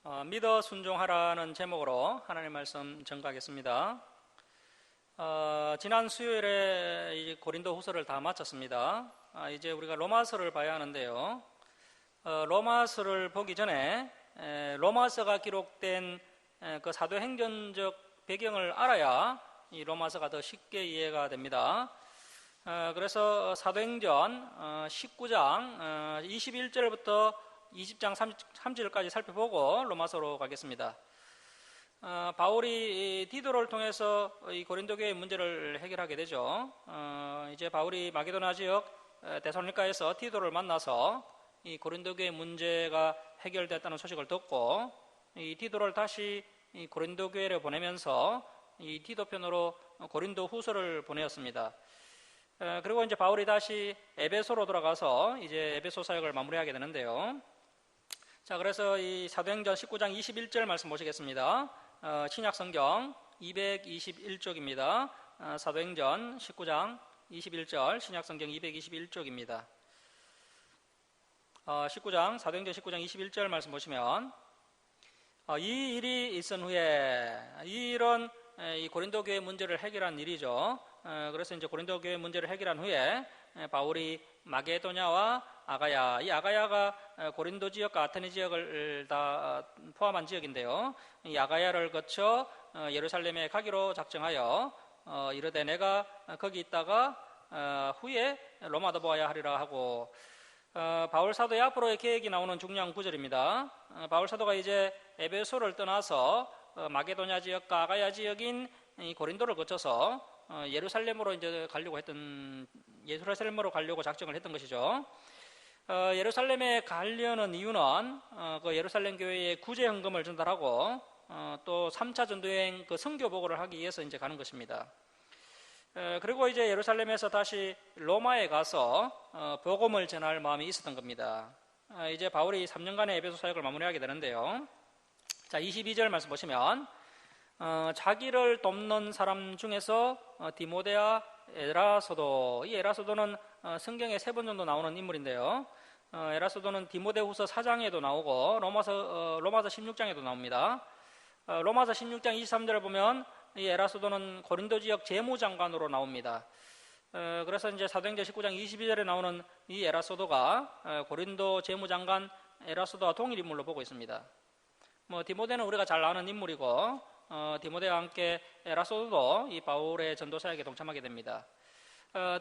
믿어 순종하라는 제목으로 하나님 말씀 전가하겠습니다. 지난 수요일에 이 고린도 후서를 다 마쳤습니다. 이제 우리가 로마서를 봐야 하는데요. 로마서를 보기 전에 로마서가 기록된 그 사도행전적 배경을 알아야 이 로마서가 더 쉽게 이해가 됩니다. 그래서 사도행전 19장 21절부터 20장 3절까지 살펴보고 로마서로 가겠습니다. 바울이 디도를 통해서 이 고린도 교회의 문제를 해결하게 되죠. 이제 바울이 마게도나 지역 데살로니가에서 디도를 만나서 이 고린도 교회의 문제가 해결됐다는 소식을 듣고 이 디도를 다시 이 고린도 교회를 보내면서 이 디도 편으로 고린도 후서를 보내었습니다. 그리고 이제 바울이 다시 에베소로 돌아가서 이제 에베소 사역을 마무리하게 되는데요. 자, 그래서 이 사도행전 19장 21절 말씀 보시겠습니다. 신약 성경 221쪽입니다. 사도행전 19장 21절, 신약 성경 221쪽입니다. 사도행전 19장 21절 말씀 보시면 이 일이 있은 후에 이런 이 고린도 교회 문제를 해결한 일이죠. 그래서 이제 고린도 교회 문제를 해결한 후에 바울이 마게도냐와 아가야, 이 아가야가 고린도 지역과 아테네 지역을 다 포함한 지역인데요. 이 아가야를 거쳐 예루살렘에 가기로 작정하여 이르되 내가 거기 있다가 후에 로마도 보아야 하리라 하고, 바울 사도의 앞으로의 계획이 나오는 중요한 구절입니다. 바울 사도가 이제 에베소를 떠나서 마게도냐 지역과 아가야 지역인 이 고린도를 거쳐서 예루살렘으로 가려고 작정을 했던 것이죠. 예루살렘에 가려는 이유는 그 예루살렘 교회에 구제 헌금을 전달하고 또 3차 전도여행 그 선교 보고를 하기 위해서 이제 가는 것입니다. 그리고 이제 예루살렘에서 다시 로마에 가서 복음을 전할 마음이 있었던 겁니다. 이제 바울이 3년간의 에베소 사역을 마무리하게 되는데요. 자, 22절 말씀 보시면 자기를 돕는 사람 중에서 디모데와 에라소도, 이 에라소도는 성경에 3번 정도 나오는 인물인데요. 에라소도는 디모데후서 4장에도 나오고 로마서 16장에도 나옵니다. 로마서 16장 23절을 보면 이 에라소도는 고린도 지역 재무장관으로 나옵니다. 그래서 이제 사도행전 19장 22절에 나오는 이 에라소도가 고린도 재무장관 에라소도와 동일 인물로 보고 있습니다. 디모데는 우리가 잘 아는 인물이고 디모데와 함께 에라소도도 이 바울의 전도 사역에 동참하게 됩니다.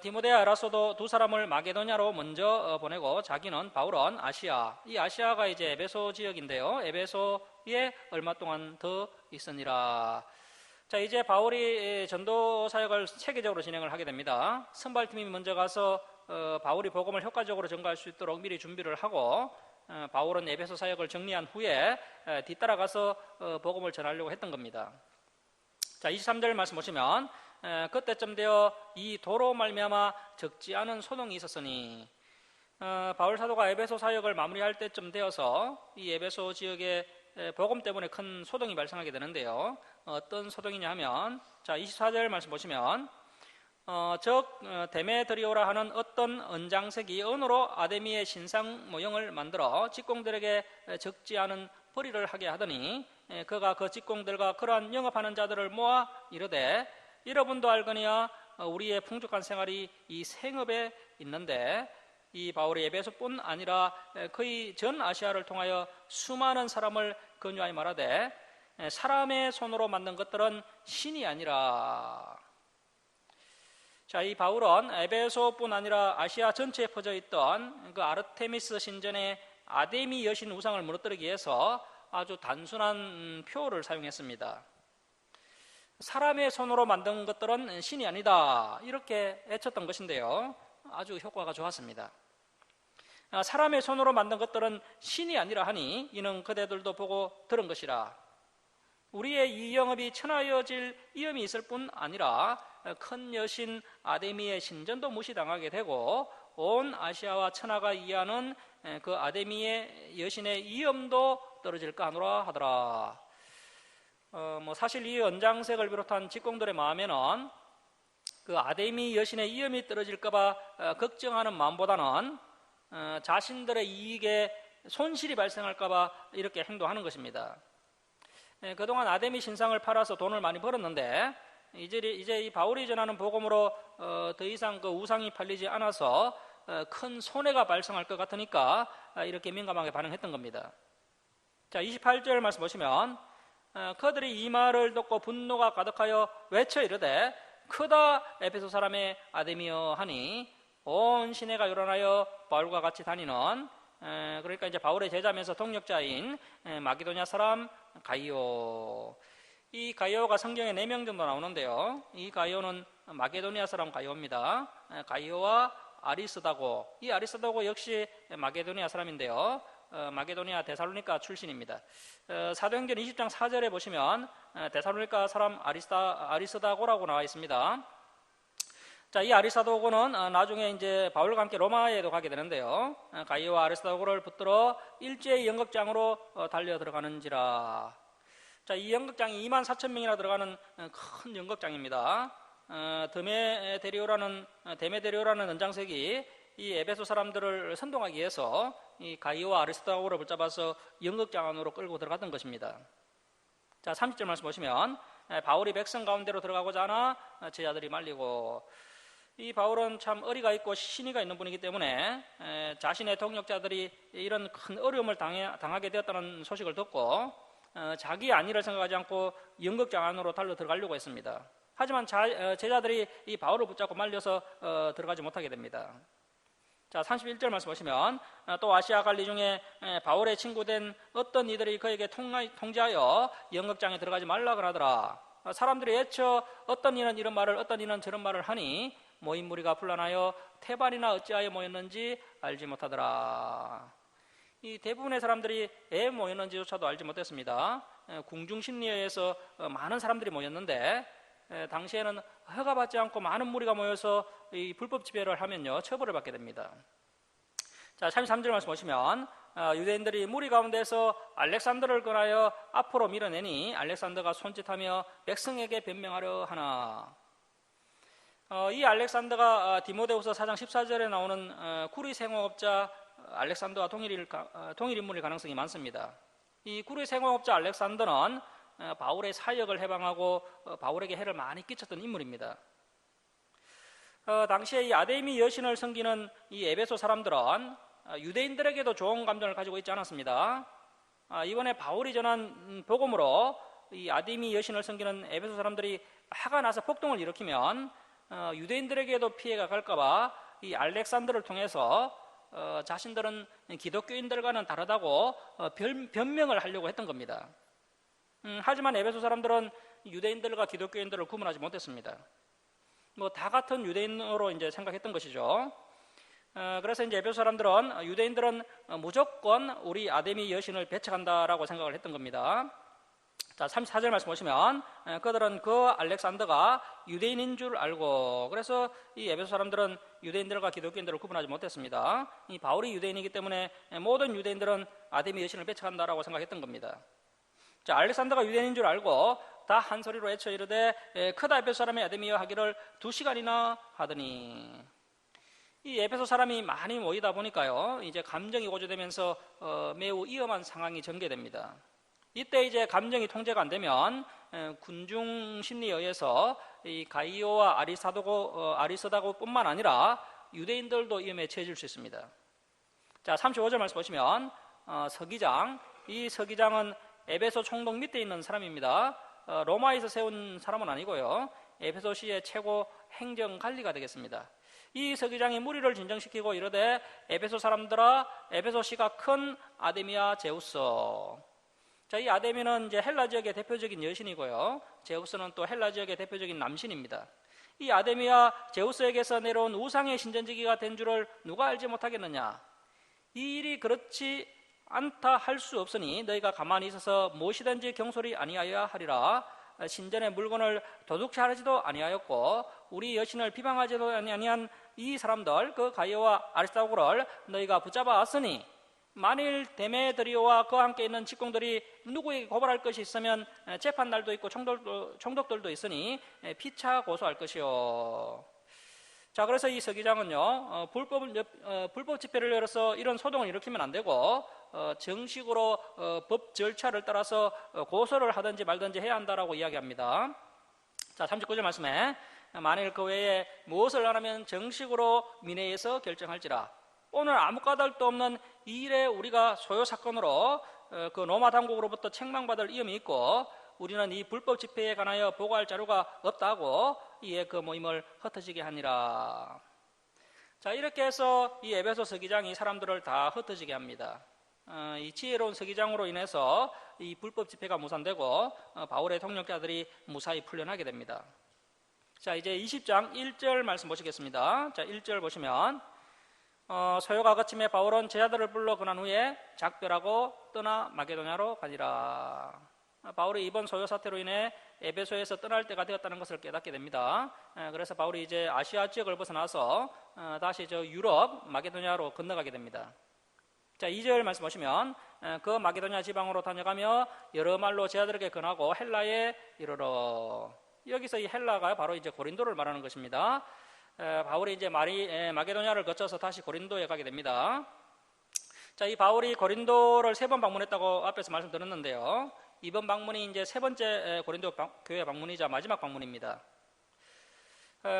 디모데와 에라소도 두 사람을 마게도냐로 먼저 보내고 바울은 아시아, 이 아시아가 이제 에베소 지역인데요. 에베소에 얼마 동안 더 있으니라. 자, 이제 바울이 전도 사역을 체계적으로 진행을 하게 됩니다. 선발팀이 먼저 가서 바울이 복음을 효과적으로 전가할 수 있도록 미리 준비를 하고, 바울은 에베소 사역을 정리한 후에 뒤따라가서 복음을 전하려고 했던 겁니다. 자, 23절 말씀 보시면 그때쯤 되어 이 도로 말미암아 적지 않은 소동이 있었으니, 바울 사도가 에베소 사역을 마무리할 때쯤 되어서 이 에베소 지역에 복음 때문에 큰 소동이 발생하게 되는데요. 어떤 소동이냐 하면, 자, 24절 말씀 보시면 데메드리오라 하는 어떤 은장색이 은으로 아데미의 신상 모형을 만들어 직공들에게 적지 않은 벌이를 하게 하더니 그가 그 직공들과 그러한 영업하는 자들을 모아 이르되 여러분도 알거니와 우리의 풍족한 생활이 이 생업에 있는데, 이 바울이 에베소뿐 아니라 거의 전 아시아를 통하여 수많은 사람을 권유하여 말하되 사람의 손으로 만든 것들은 신이 아니라. 자, 이 바울은 에베소뿐 아니라 아시아 전체에 퍼져 있던 그 아르테미스 신전의 아데미 여신 우상을 무너뜨리기 위해서 아주 단순한 표어를 사용했습니다. 사람의 손으로 만든 것들은 신이 아니다, 이렇게 외쳤던 것인데요. 아주 효과가 좋았습니다. 사람의 손으로 만든 것들은 신이 아니라 하니 이는 그대들도 보고 들은 것이라. 우리의 이 영업이 천하여질 위험이 있을 뿐 아니라 큰 여신 아데미의 신전도 무시당하게 되고 온 아시아와 천하가 이해하는 그 아데미의 여신의 위엄도 떨어질까 하노라 하더라. 사실 이 은장색을 비롯한 직공들의 마음에는 그 아데미 여신의 위엄이 떨어질까봐 걱정하는 마음보다는 자신들의 이익에 손실이 발생할까봐 이렇게 행동하는 것입니다. 그동안 아데미 신상을 팔아서 돈을 많이 벌었는데 이제 이 바울이 전하는 복음으로 더 이상 그 우상이 팔리지 않아서 큰 손해가 발생할 것 같으니까 이렇게 민감하게 반응했던 겁니다. 자, 28절 말씀 보시면 그들이 이 말을 듣고 분노가 가득하여 외쳐 이르되 크다 에베소 사람의 아데미여 하니 온 시내가 요란하여 바울과 같이 다니는 그러니까 이제 바울의 제자면서 동력자인 마게도냐 사람 가이오. 이 가이오가 성경에 4명 정도 나오는데요. 이 가이오는 마게도니아 사람 가이오입니다. 가이오와 아리스다고, 이 아리스다고 역시 마게도니아 사람인데요. 마게도니아 데살로니가 출신입니다. 사도행전 20장 4절에 보시면 데살로니가 사람 아리스다고라고 나와 있습니다. 자, 이 아리스다고는 나중에 이제 바울과 함께 로마에도 가게 되는데요. 가이오와 아리스다고를 붙들어 일제히 연극장으로 달려 들어가는지라. 자, 이 연극장이 24,000명이나 들어가는 큰 연극장입니다. 데메데리오라는 은장색이 이 에베소 사람들을 선동하기 위해서 이 가이오와 아리스다고를 붙잡아서 연극장 안으로 끌고 들어갔던 것입니다. 자, 30절 말씀 보시면 바울이 백성 가운데로 들어가고자 하나 제자들이 말리고, 이 바울은 참 어리가 있고 신의가 있는 분이기 때문에 자신의 동역자들이 이런 큰 어려움을 당하게 되었다는 소식을 듣고 자기 안위를 생각하지 않고 연극장 안으로 달려 들어가려고 했습니다. 하지만 제자들이 이 바울을 붙잡고 말려서 들어가지 못하게 됩니다. 자, 31절 말씀 보시면 또 아시아 갈리 중에 바울의 친구된 어떤 이들이 그에게 통지하여 연극장에 들어가지 말라 그러더라. 사람들이 애쳐 어떤 이는 이런 말을 어떤 이는 저런 말을 하니 모인 무리가 분란하여 태반이나 어찌하여 모였는지 알지 못하더라. 이 대부분의 사람들이 왜 모였는지조차도 알지 못했습니다. 궁중심리에 의해서 많은 사람들이 모였는데 당시에는 허가받지 않고 많은 무리가 모여서 이 불법 지배를 하면요 처벌을 받게 됩니다. 자, 33절 말씀 보시면 유대인들이 무리 가운데서 알렉산더를 꺼내어 앞으로 밀어내니 알렉산더가 손짓하며 백성에게 변명하려 하나. 이 알렉산더가 디모데후서 4장 14절에 나오는 구리 생업자 알렉산더와 동일 인물일 가능성이 많습니다. 이 구리 생업자 알렉산더는 바울의 사역을 해방하고 바울에게 해를 많이 끼쳤던 인물입니다. 당시에 이 아데미 여신을 섬기는 이 에베소 사람들은 유대인들에게도 좋은 감정을 가지고 있지 않았습니다. 이번에 바울이 전한 복음으로 이 아데미 여신을 섬기는 에베소 사람들이 화가 나서 폭동을 일으키면 유대인들에게도 피해가 갈까봐 이 알렉산더를 통해서 자신들은 기독교인들과는 다르다고 변명을 하려고 했던 겁니다. 하지만 에베소 사람들은 유대인들과 기독교인들을 구분하지 못했습니다. 다 같은 유대인으로 이제 생각했던 것이죠. 그래서 이제 에베소 사람들은 유대인들은 무조건 우리 아데미 여신을 배척한다라고 생각을 했던 겁니다. 자, 34절 말씀 보시면 그들은 그 알렉산더가 유대인인 줄 알고, 그래서 이 에베소 사람들은 유대인들과 기독교인들을 구분하지 못했습니다. 이 바울이 유대인이기 때문에 모든 유대인들은 아데미 여신을 배척한다라고 생각했던 겁니다. 자, 알렉산더가 유대인인 줄 알고 다 한 소리로 외쳐 이르되 크다 에베소 사람의 아데미여 하기를 2시간이나 하더니, 이 에베소 사람이 많이 모이다 보니까요 이제 감정이 고조되면서 매우 위험한 상황이 전개됩니다. 이때 이제 감정이 통제가 안 되면 군중 심리에 의해서 이 가이오와 아리스다고뿐만 아니라 유대인들도 위험에 처해질 수 있습니다. 자, 35절 말씀 보시면 서기장, 이 서기장은 에베소 총독 밑에 있는 사람입니다. 로마에서 세운 사람은 아니고요, 에베소시의 최고 행정관리가 되겠습니다. 이 서기장이 무리를 진정시키고 이르되 에베소 사람들아, 에베소시가 큰 아데미아 제우스. 자, 이 아데미는 이제 헬라 지역의 대표적인 여신이고요, 제우스는 또 헬라 지역의 대표적인 남신입니다. 이 아데미아 제우스에게서 내려온 우상의 신전지기가 된 줄을 누가 알지 못하겠느냐? 이 일이 그렇지 않다 할 수 없으니 너희가 가만히 있어서 무엇이든지 경솔이 아니하여야 하리라. 신전의 물건을 도둑질하지도 아니하였고 우리 여신을 비방하지도 아니한 이 사람들, 그 가이오와 아리스다고를 너희가 붙잡아 왔으니 만일 데메드리오와 그와 함께 있는 직공들이 누구에게 고발할 것이 있으면 재판날도 있고 총독들도 있으니 피차 고소할 것이요. 자, 그래서 이 서기장은요, 불법 집회를 열어서 이런 소동을 일으키면 안 되고, 정식으로 법 절차를 따라서 고소를 하든지 말든지 해야 한다라고 이야기합니다. 자, 39절 말씀에 만일 그 외에 무엇을 안 하면 정식으로 민회에서 결정할지라. 오늘 아무 까닭도 없는 이 일에 우리가 소요 사건으로 그 로마 당국으로부터 책망받을 위험이 있고, 우리는 이 불법 집회에 관하여 보고할 자료가 없다고 이에 그 모임을 흩어지게 하니라. 자, 이렇게 해서 이 에베소 서기장이 사람들을 다 흩어지게 합니다. 이 지혜로운 서기장으로 인해서 이 불법 집회가 무산되고 바울의 동력자들이 무사히 풀려나게 됩니다. 자, 이제 20장 1절 말씀 보시겠습니다. 자, 1절 보시면 소요가 그침에 바울은 제자들을 불러 그난 후에 작별하고 떠나 마게도냐로 가니라. 바울이 이번 소요 사태로 인해 에베소에서 떠날 때가 되었다는 것을 깨닫게 됩니다. 그래서 바울이 이제 아시아 지역을 벗어나서 다시 저 유럽 마게도냐로 건너가게 됩니다. 자, 2절 말씀 보시면 그 마게도냐 지방으로 다녀가며 여러 말로 제자들에게 권하고 헬라에 이르러. 여기서 이 헬라가 바로 이제 고린도를 말하는 것입니다. 바울이 이제 마게도냐를 거쳐서 다시 고린도에 가게 됩니다. 자, 이 바울이 고린도를 3번 방문했다고 앞에서 말씀드렸는데요. 이번 방문이 이제 3번째 고린도 교회 방문이자 마지막 방문입니다.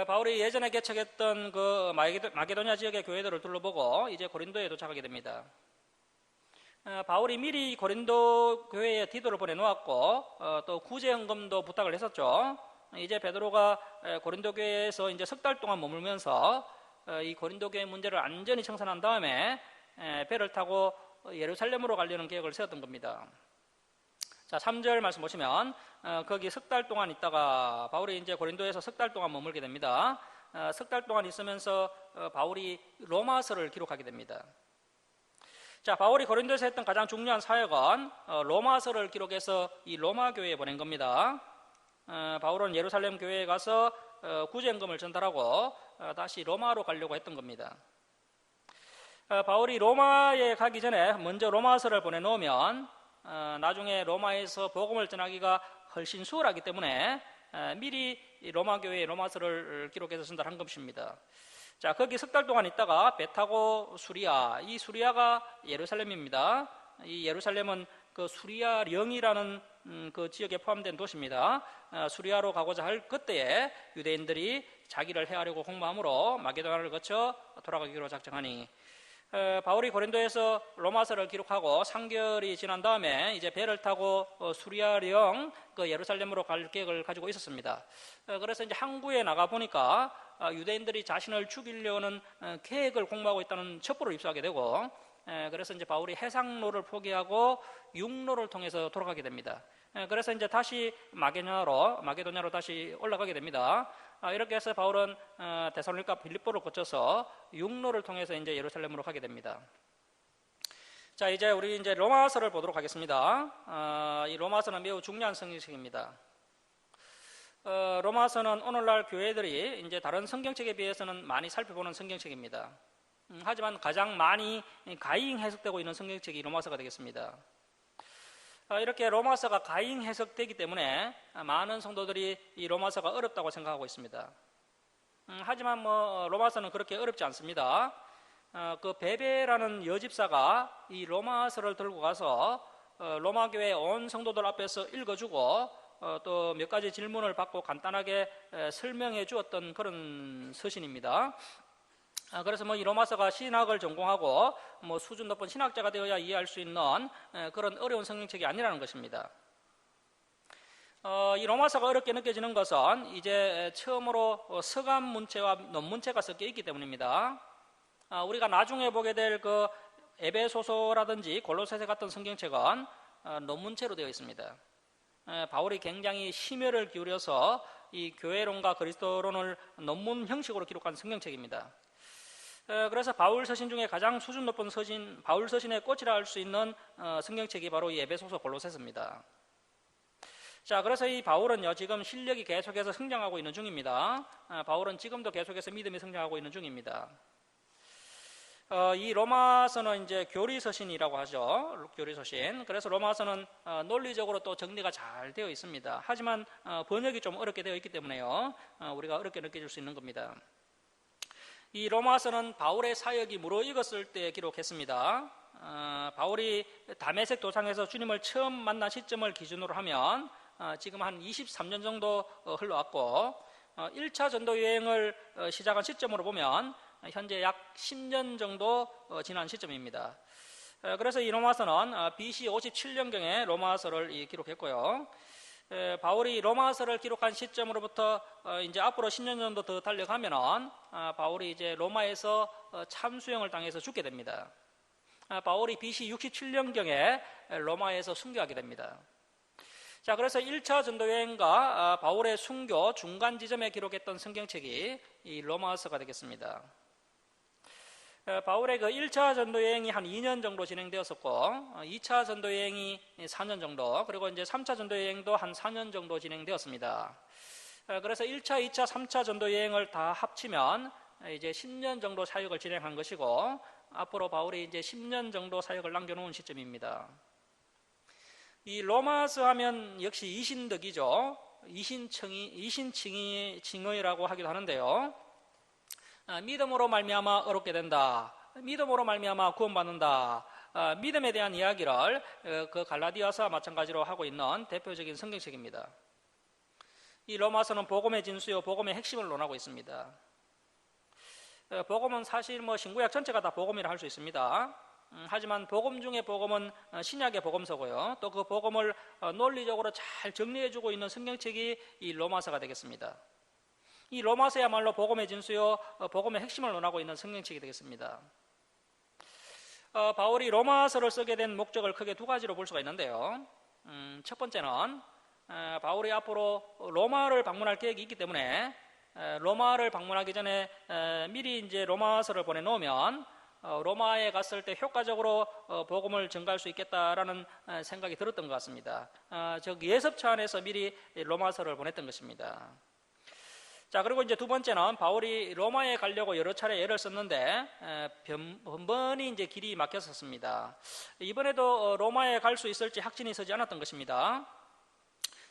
바울이 예전에 개척했던 그 마게도냐 지역의 교회들을 둘러보고 이제 고린도에 도착하게 됩니다. 바울이 미리 고린도 교회에 디도를 보내놓았고 또 구제 헌금도 부탁을 했었죠. 이제 베드로가 고린도 교회에서 이제 3달 동안 머물면서 이 고린도 교회 문제를 안전히 청산한 다음에 배를 타고 예루살렘으로 가려는 계획을 세웠던 겁니다. 자, 3절 말씀 보시면 거기 3달 동안 있다가 바울이 이제 고린도에서 3달 동안 머물게 됩니다. 3달 동안 있으면서 바울이 로마서를 기록하게 됩니다. 자, 바울이 고린도에서 했던 가장 중요한 사역은 로마서를 기록해서 이 로마 교회에 보낸 겁니다. 바울은 예루살렘 교회에 가서 구제헌금을 전달하고 다시 로마로 가려고 했던 겁니다. 바울이 로마에 가기 전에 먼저 로마서를 보내놓으면 나중에 로마에서 복음을 전하기가 훨씬 수월하기 때문에 미리 로마 교회에 로마서를 기록해서 전달한 것입니다. 자, 거기 3달 동안 있다가 배 타고 수리아, 이 수리아가 예루살렘입니다. 이 예루살렘은 그 수리아령이라는 그 지역에 포함된 도시입니다. 수리아로 가고자 할 그때에 유대인들이 자기를 해하려고 공모함으로 마게도냐를 거쳐 돌아가기로 작정하니, 바울이 고린도에서 로마서를 기록하고 3개월이 지난 다음에 이제 배를 타고 수리아령 그 예루살렘으로 갈 계획을 가지고 있었습니다. 그래서 이제 항구에 나가 보니까 유대인들이 자신을 죽이려는 계획을 공모하고 있다는 첩보를 입수하게 되고, 그래서 이제 바울이 해상로를 포기하고 육로를 통해서 돌아가게 됩니다. 그래서 이제 다시 마게도냐로 다시 올라가게 됩니다. 이렇게 해서 바울은 데살로니가 빌립보를 거쳐서 육로를 통해서 이제 예루살렘으로 가게 됩니다. 자, 이제 우리 이제 로마서를 보도록 하겠습니다. 이 로마서는 매우 중요한 성경책입니다. 로마서는 오늘날 교회들이 이제 다른 성경책에 비해서는 많이 살펴보는 성경책입니다. 하지만 가장 많이 가잉 해석되고 있는 성경책이 로마서가 되겠습니다. 이렇게 로마서가 가잉 해석되기 때문에 많은 성도들이 이 로마서가 어렵다고 생각하고 있습니다. 하지만 로마서는 그렇게 어렵지 않습니다. 그 베베라는 여집사가 이 로마서를 들고 가서 로마 교회 온 성도들 앞에서 읽어주고 또 몇 가지 질문을 받고 간단하게 설명해 주었던 그런 서신입니다. 그래서 이 로마서가 신학을 전공하고 수준 높은 신학자가 되어야 이해할 수 있는 그런 어려운 성경책이 아니라는 것입니다. 이 로마서가 어렵게 느껴지는 것은 이제 처음으로 서간 문체와 논문체가 섞여 있기 때문입니다. 우리가 나중에 보게 될 그 에베소서라든지 골로새서 같은 성경책은 논문체로 되어 있습니다. 바울이 굉장히 심혈을 기울여서 이 교회론과 그리스도론을 논문 형식으로 기록한 성경책입니다. 그래서 바울 서신 중에 가장 수준 높은 서신, 바울 서신의 꽃이라 할 수 있는 성경책이 바로 이 에베소서 골로새서입니다. 자, 그래서 이 바울은요 지금 실력이 계속해서 성장하고 있는 중입니다. 바울은 지금도 계속해서 믿음이 성장하고 있는 중입니다. 이 로마서는 이제 교리서신이라고 하죠. 교리서신. 그래서 로마서는 논리적으로 또 정리가 잘 되어 있습니다. 하지만 번역이 좀 어렵게 되어 있기 때문에요. 우리가 어렵게 느껴질 수 있는 겁니다. 이 로마서는 바울의 사역이 무르익었을 때 기록했습니다. 바울이 다메섹 도상에서 주님을 처음 만난 시점을 기준으로 하면 지금 한 23년 정도 흘러왔고 1차 전도 여행을 시작한 시점으로 보면 현재 약 10년 정도 지난 시점입니다. 그래서 이 로마서는 BC 57년경에 로마서를 기록했고요. 바울이 로마서를 기록한 시점으로부터 이제 앞으로 10년 정도 더 달려가면은 바울이 이제 로마에서 참수형을 당해서 죽게 됩니다. 바울이 BC 67년경에 로마에서 순교하게 됩니다. 자, 그래서 1차 전도여행과 바울의 순교 중간 지점에 기록했던 성경책이 이 로마서가 되겠습니다. 바울의 그 1차 전도여행이 한 2년 정도 진행되었었고 2차 전도여행이 4년 정도, 그리고 이제 3차 전도여행도 한 4년 정도 진행되었습니다. 그래서 1차, 2차, 3차 전도여행을 다 합치면 이제 10년 정도 사역을 진행한 것이고 앞으로 바울이 이제 10년 정도 사역을 남겨놓은 시점입니다. 이 로마서 하면 역시 이신덕이죠. 이신칭의라고 하기도 하는데요. 믿음으로 말미암아 어렵게 된다. 믿음으로 말미암아 구원받는다. 믿음에 대한 이야기를 그 갈라디아서와 마찬가지로 하고 있는 대표적인 성경책입니다. 이 로마서는 복음의 진수요, 복음의 핵심을 논하고 있습니다. 복음은 사실 신구약 전체가 다 복음이라 할 수 있습니다. 하지만 복음 중에 복음은 신약의 복음서고요. 또 그 복음을 논리적으로 잘 정리해주고 있는 성경책이 이 로마서가 되겠습니다. 이 로마서야말로 복음의 진수요, 복음의 핵심을 논하고 있는 성경책이 되겠습니다. 바울이 로마서를 쓰게 된 목적을 크게 두 가지로 볼 수가 있는데요. 첫 번째는 바울이 앞으로 로마를 방문할 계획이 있기 때문에 로마를 방문하기 전에 미리 이제 로마서를 보내놓으면 로마에 갔을 때 효과적으로 복음을 전가할 수 있겠다라는 생각이 들었던 것 같습니다. 즉 예습차 안에서 미리 로마서를 보냈던 것입니다. 자, 그리고 이제 두 번째는 바울이 로마에 가려고 여러 차례 애를 썼는데 번번이 이제 길이 막혔었습니다. 이번에도 로마에 갈 수 있을지 확신이 서지 않았던 것입니다.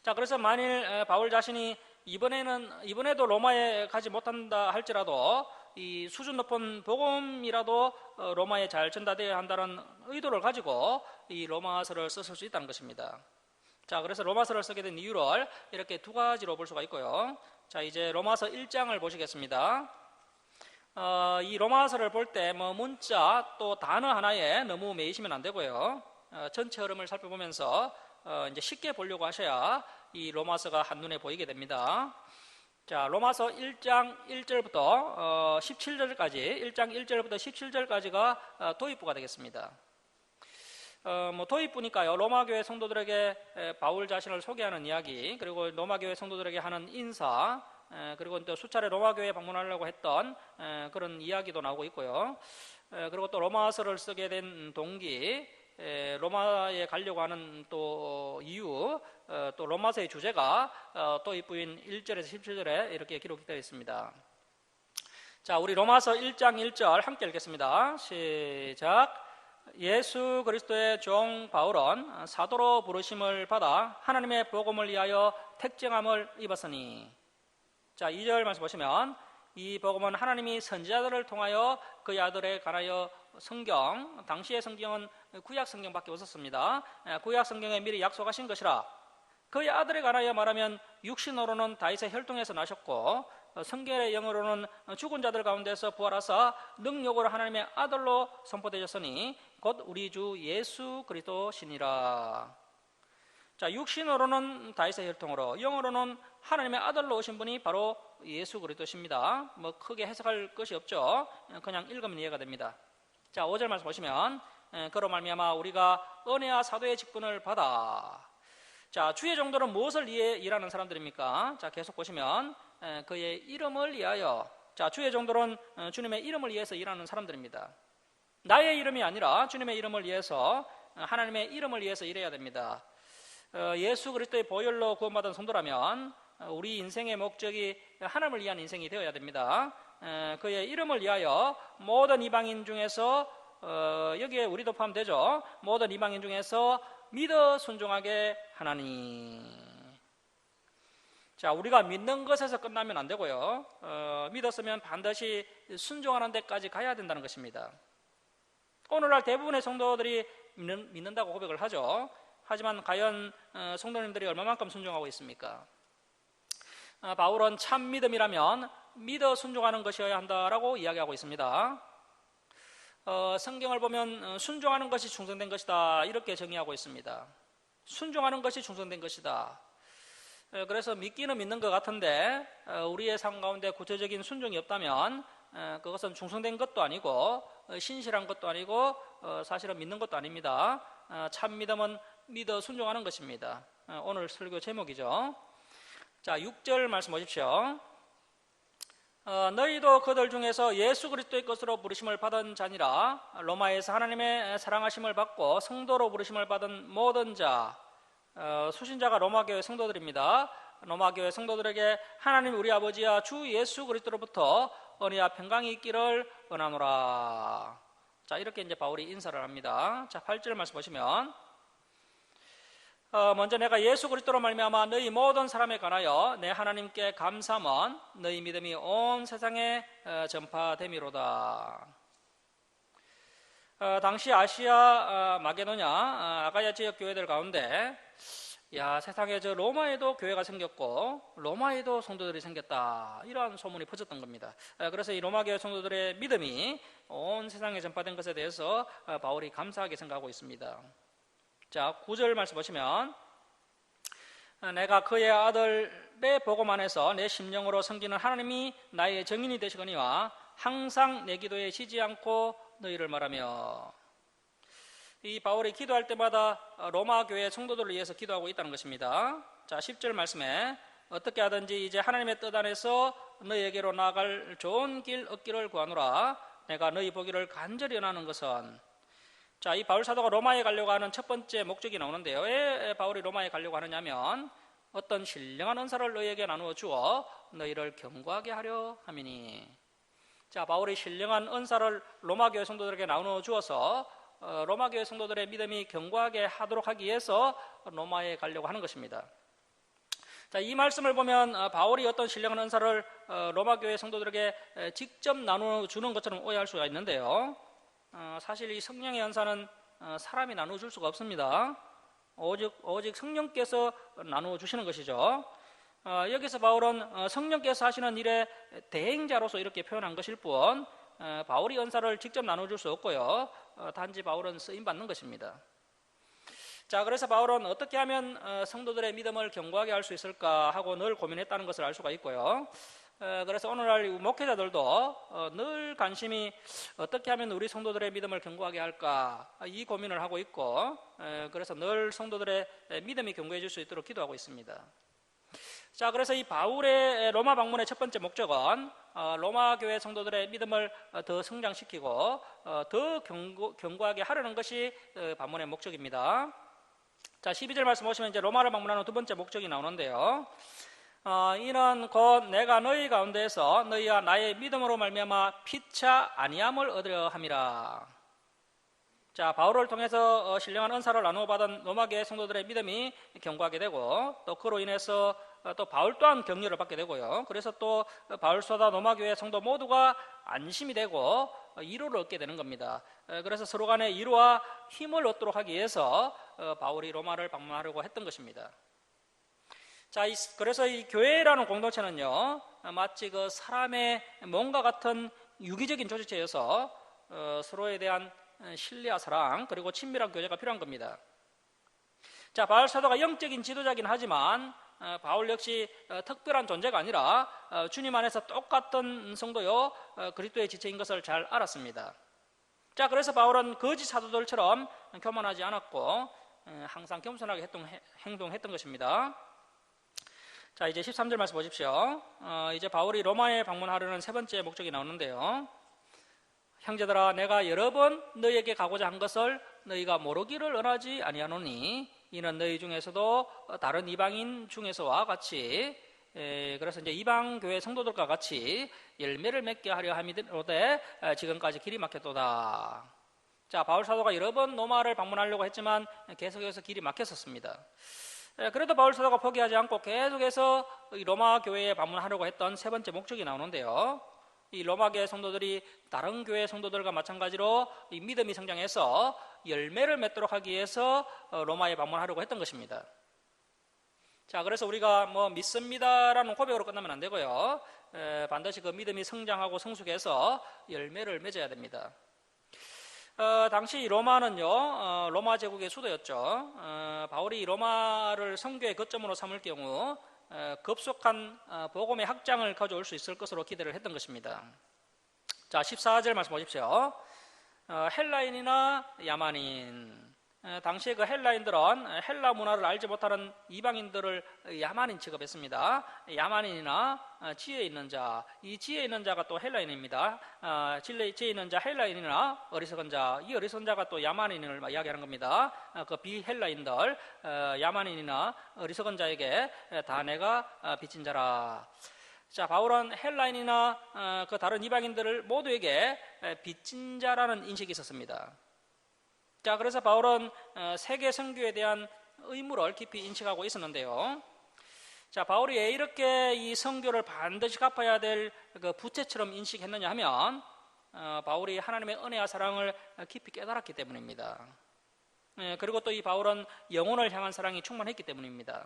자, 그래서 만일 바울 자신이 이번에도 로마에 가지 못한다 할지라도 이 수준 높은 복음이라도 로마에 잘 전달되어야 한다는 의도를 가지고 이 로마서를 썼을 수 있다는 것입니다. 자, 그래서 로마서를 쓰게 된 이유를 이렇게 두 가지로 볼 수가 있고요. 자, 이제 로마서 1장을 보시겠습니다. 이 로마서를 볼 때 문자 또 단어 하나에 너무 매이시면 안 되고요. 전체 흐름을 살펴보면서 이제 쉽게 보려고 하셔야 이 로마서가 한눈에 보이게 됩니다. 자, 로마서 1장 1절부터 17절까지, 1장 1절부터 17절까지가 도입부가 되겠습니다. 도입부니까요, 로마교회 성도들에게 바울 자신을 소개하는 이야기, 그리고 로마교회 성도들에게 하는 인사, 그리고 또 수차례 로마교회에 방문하려고 했던 그런 이야기도 나오고 있고요. 그리고 또 로마서를 쓰게 된 동기, 로마에 가려고 하는 또 이유, 또 로마서의 주제가 도입부인 1절에서 17절에 이렇게 기록되어 있습니다. 자, 우리 로마서 1장 1절 함께 읽겠습니다. 시작. 예수 그리스도의 종 바울은 사도로 부르심을 받아 하나님의 복음을 위하여 택정함을 입었으니. 자, 2절 말씀 보시면 이 복음은 하나님이 선지자들을 통하여 그의 아들에 관하여 성경, 당시의 성경은 구약 성경밖에 없었습니다. 구약 성경에 미리 약속하신 것이라. 그의 아들에 관하여 말하면 육신으로는 다윗의 혈통에서 나셨고 성경의 영으로는 죽은 자들 가운데서 부활하사 능력으로 하나님의 아들로 선포되셨으니 곧 우리 주 예수 그리스도시니라. 자, 육신으로는 다윗의 혈통으로, 영으로는 하나님의 아들로 오신 분이 바로 예수 그리스도십니다. 크게 해석할 것이 없죠. 그냥 읽으면 이해가 됩니다. 자, 5절 말씀 보시면 그로 말미암아 우리가 은혜와 사도의 직분을 받아. 자, 주의 종들은 무엇을 위해 일하는 사람들입니까? 자, 계속 보시면 그의 이름을 위하여. 자, 주의 종들은 주님의 이름을 위해서 일하는 사람들입니다. 나의 이름이 아니라 주님의 이름을 위해서, 하나님의 이름을 위해서 일해야 됩니다. 예수 그리스도의 보혈로 구원받은 성도라면 우리 인생의 목적이 하나님을 위한 인생이 되어야 됩니다. 그의 이름을 위하여 모든 이방인 중에서, 여기에 우리도 포함되죠. 모든 이방인 중에서 믿어 순종하게 하나니. 자, 우리가 믿는 것에서 끝나면 안 되고요. 믿었으면 반드시 순종하는 데까지 가야 된다는 것입니다. 오늘날 대부분의 성도들이 믿는다고 고백을 하죠. 하지만 과연 성도님들이 얼마만큼 순종하고 있습니까? 바울은 참 믿음이라면 믿어 순종하는 것이어야 한다라고 이야기하고 있습니다. 성경을 보면 순종하는 것이 충성된 것이다 이렇게 정의하고 있습니다. 순종하는 것이 충성된 것이다. 그래서 믿기는 믿는 것 같은데 우리의 삶 가운데 구체적인 순종이 없다면 그것은 충성된 것도 아니고 신실한 것도 아니고 사실은 믿는 것도 아닙니다. 참 믿음은 믿어 순종하는 것입니다. 오늘 설교 제목이죠. 자, 6절 말씀 보십시오. 너희도 그들 중에서 예수 그리스도의 것으로 부르심을 받은 자니라. 로마에서 하나님의 사랑하심을 받고 성도로 부르심을 받은 모든 자. 수신자가 로마교회 성도들입니다. 로마교회 성도들에게 하나님 우리 아버지와 주 예수 그리스도로부터 은혜와 평강이 있기를 원하노라. 자, 이렇게 이제 바울이 인사를 합니다. 자, 8절 말씀 보시면 먼저 내가 예수 그리스도로 말미암아 너희 모든 사람에 관하여 내 하나님께 감사함은 너희 믿음이 온 세상에 전파됨이로다. 당시 아시아 마게도냐 아가야 지역 교회들 가운데 세상에 저 로마에도 교회가 생겼고 로마에도 성도들이 생겼다 이러한 소문이 퍼졌던 겁니다. 그래서 이 로마 교회 성도들의 믿음이 온 세상에 전파된 것에 대해서 바울이 감사하게 생각하고 있습니다. 자, 9절 말씀 보시면 내가 그의 아들의 복음 안에서 내 심령으로 섬기는 하나님이 나의 정인이 되시거니와 항상 내 기도에 지지 않고 너희를 말하며. 이 바울이 기도할 때마다 로마 교회 성도들을 위해서 기도하고 있다는 것입니다. 자, 10절 말씀에 어떻게 하든지 이제 하나님의 뜻 안에서 너희에게로 나아갈 좋은 길 얻기를 구하노라. 내가 너희 보기를 간절히 원하는 것은. 자, 이 바울 사도가 로마에 가려고 하는 첫 번째 목적이 나오는데요. 왜 바울이 로마에 가려고 하느냐면 어떤 신령한 은사를 너희에게 나누어 주어 너희를 견고하게 하려 함이니. 자, 바울이 신령한 은사를 로마 교회 성도들에게 나누어 주어서 로마 교회 성도들의 믿음이 견고하게 하도록 하기 위해서 로마에 가려고 하는 것입니다. 자, 이 말씀을 보면 바울이 어떤 신령한 은사를 로마 교회 성도들에게 직접 나누어 주는 것처럼 오해할 수가 있는데요. 사실 이 성령의 은사는 사람이 나누어 줄 수가 없습니다. 오직 성령께서 나누어 주시는 것이죠. 여기서 바울은 성령께서 하시는 일의 대행자로서 이렇게 표현한 것일 뿐 바울이 은사를 직접 나누어 줄 수 없고요. 단지 바울은 쓰임 받는 것입니다. 자, 그래서 바울은 어떻게 하면 성도들의 믿음을 견고하게 할 수 있을까 하고 늘 고민했다는 것을 알 수가 있고요. 그래서 오늘날 목회자들도 늘 관심이 어떻게 하면 우리 성도들의 믿음을 견고하게 할까 이 고민을 하고 있고 그래서 늘 성도들의 믿음이 견고해질 수 있도록 기도하고 있습니다. 자, 그래서 이 바울의 로마 방문의 첫 번째 목적은 로마 교회 성도들의 믿음을 더 성장시키고 더 견고하게 하려는 것이 방문의 목적입니다. 자, 12절 말씀 보시면 이제 로마를 방문하는 두 번째 목적이 나오는데요. 이는 곧 내가 너희 가운데에서 너희와 나의 믿음으로 말미암아 피차 아니함을 얻으려 함이라. 자, 바울을 통해서 신령한 은사를 나누어 받은 로마교회 성도들의 믿음이 견고하게 되고 또 그로 인해서 또 바울 또한 격려를 받게 되고요. 그래서 또 바울 사도 로마교회 성도 모두가 안심이 되고 위로를 얻게 되는 겁니다. 그래서 서로 간에 위로와 힘을 얻도록 하기 위해서 바울이 로마를 방문하려고 했던 것입니다. 자, 그래서 이 교회라는 공동체는요, 마치 그 사람의 몸과 같은 유기적인 조직체여서 서로에 대한 신뢰와 사랑 그리고 친밀한 교제가 필요한 겁니다. 자, 바울 사도가 영적인 지도자긴 하지만 바울 역시 특별한 존재가 아니라 주님 안에서 똑같은 성도요 그리스도의 지체인 것을 잘 알았습니다. 자, 그래서 바울은 거짓 사도들처럼 교만하지 않았고 항상 겸손하게 행동했던 것입니다. 자, 이제 13절 말씀 보십시오. 이제 바울이 로마에 방문하려는 세 번째 목적이 나오는데요. 형제들아, 내가 여러 번 너희에게 가고자 한 것을 너희가 모르기를 원하지 아니하노니 이는 너희 중에서도 다른 이방인 중에서와 같이 그래서 이제 이방 교회 성도들과 같이 열매를 맺게 하려 함이로되 지금까지 길이 막혔도다. 자, 바울 사도가 여러 번 로마를 방문하려고 했지만 계속해서 길이 막혔었습니다. 그래도 바울 사도가 포기하지 않고 계속해서 로마 교회에 방문하려고 했던 세 번째 목적이 나오는데요. 이 로마 교회 성도들이 다른 교회 성도들과 마찬가지로 이 믿음이 성장해서 열매를 맺도록 하기 위해서 로마에 방문하려고 했던 것입니다. 자, 그래서 우리가 뭐 믿습니다라는 고백으로 끝나면 안 되고요. 반드시 그 믿음이 성장하고 성숙해서 열매를 맺어야 됩니다. 당시 로마는요, 로마 제국의 수도였죠. 바울이 로마를 선교의 거점으로 삼을 경우 급속한 복음의 확장을 가져올 수 있을 것으로 기대를 했던 것입니다. 자, 14절 말씀 보십시오. 헬라인이나 야만인. 당시에 그 헬라인들은 헬라 문화를 알지 못하는 이방인들을 야만인 취급했습니다. 야만인이나 지혜 있는 자, 이 지혜 있는 자가 또 헬라인입니다. 지혜 있는 자 헬라인이나 어리석은 자, 이 어리석은 자가 또 야만인을 이야기하는 겁니다. 그 비헬라인들, 야만인이나 어리석은 자에게 다 내가 빚진 자라. 자, 바울은 헬라인이나 그 다른 이방인들을 모두에게 빚진 자라는 인식이 있었습니다. 자, 그래서 바울은 세계 선교에 대한 의무를 깊이 인식하고 있었는데요. 자, 바울이 왜 이렇게 이 선교를 반드시 갚아야 될 그 부채처럼 인식했느냐 하면 바울이 하나님의 은혜와 사랑을 깊이 깨달았기 때문입니다. 그리고 또 이 바울은 영혼을 향한 사랑이 충만했기 때문입니다.